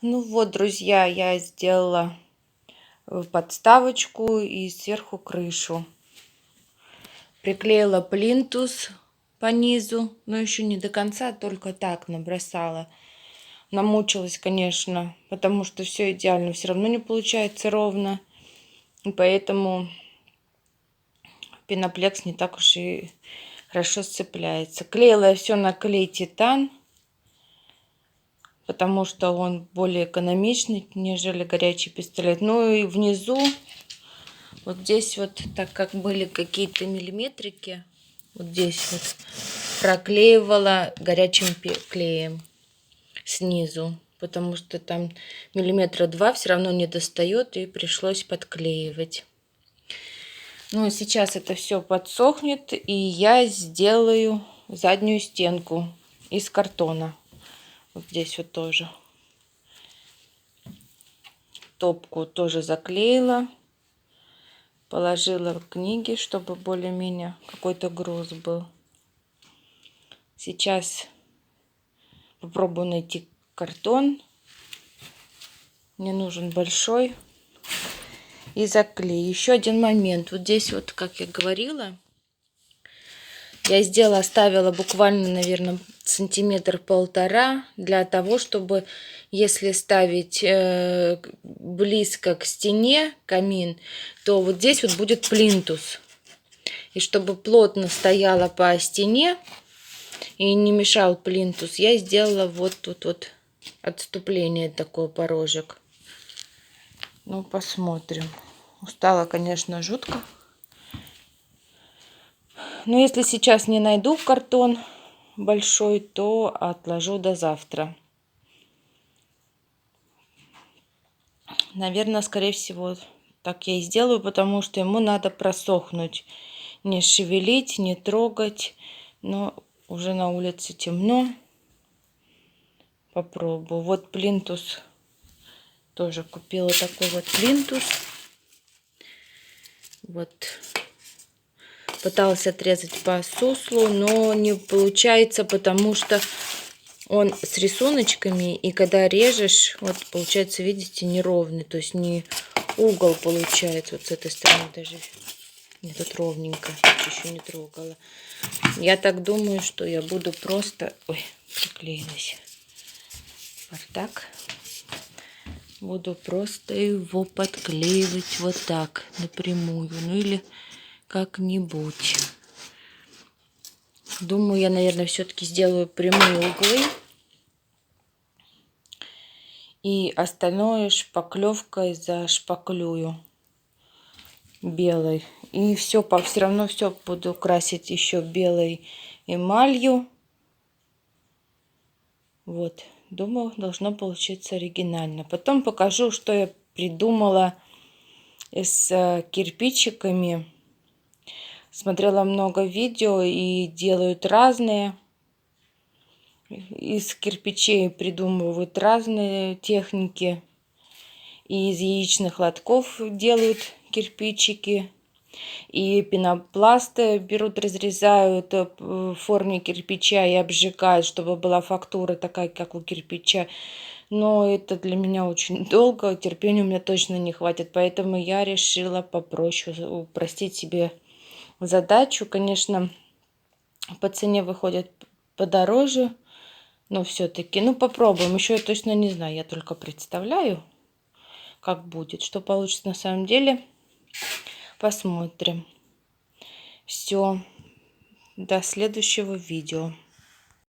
Ну вот, друзья, я сделала подставочку и сверху крышу. Приклеила плинтус по низу, но еще не до конца, только так набросала. Намучилась, конечно, потому что все идеально все равно не получается ровно. И поэтому пеноплекс не так уж и хорошо сцепляется. Клеила я все на клей титан, потому что он более экономичный, нежели горячий пистолет. Ну и внизу, вот здесь вот, так как были какие-то миллиметрики, вот здесь вот проклеивала горячим клеем снизу, потому что там миллиметра 2 все равно не достает, и пришлось подклеивать. Ну и сейчас это все подсохнет, и я сделаю заднюю стенку из картона. Вот здесь вот тоже. Топку тоже заклеила. Положила в книги, чтобы более-менее какой-то груз был. Сейчас попробую найти картон. Мне нужен большой. И заклею. Еще один момент. Вот здесь вот, как я говорила, я оставила буквально, наверное, сантиметр-полтора для того, чтобы, если ставить близко к стене камин, то вот здесь вот будет плинтус. И чтобы плотно стояла по стене и не мешал плинтус, я сделала вот тут вот отступление, такой порожек. Ну, посмотрим. Устала, конечно, жутко. Но если сейчас не найду картон большой, то отложу до завтра. Наверное, скорее всего, так я и сделаю, потому что ему надо просохнуть. Не шевелить, не трогать. Но уже на улице темно. Попробую. Вот плинтус. Тоже купила такой вот плинтус. Вот. Пыталась отрезать по суслу, но не получается, потому что он с рисуночками, и когда режешь, вот получается, видите, неровный, то есть не угол получается. Вот с этой стороны даже. Нет, тут ровненько, еще не трогала. Я так думаю, что я буду просто... Ой, приклеилась. Вот так. Буду просто его подклеивать вот так, напрямую. Ну или как-нибудь. Думаю, я, наверное, все-таки сделаю прямые углы. И остальное шпаклевкой зашпаклюю белой. И все равно все буду красить еще белой эмалью. Вот. Думаю, должно получиться оригинально. Потом покажу, что я придумала с кирпичиками. Смотрела много видео и делают разные. Из кирпичей придумывают разные техники. И из яичных лотков делают кирпичики. И пенопласты берут, разрезают в форме кирпича и обжигают, чтобы была фактура такая, как у кирпича. Но это для меня очень долго, терпения у меня точно не хватит. Поэтому я решила попроще упростить себе задачу. Конечно, по цене выходит подороже, но все-таки, ну, попробуем. Еще я точно не знаю, я только представляю, как будет, что получится на самом деле. Посмотрим. Все. До следующего видео.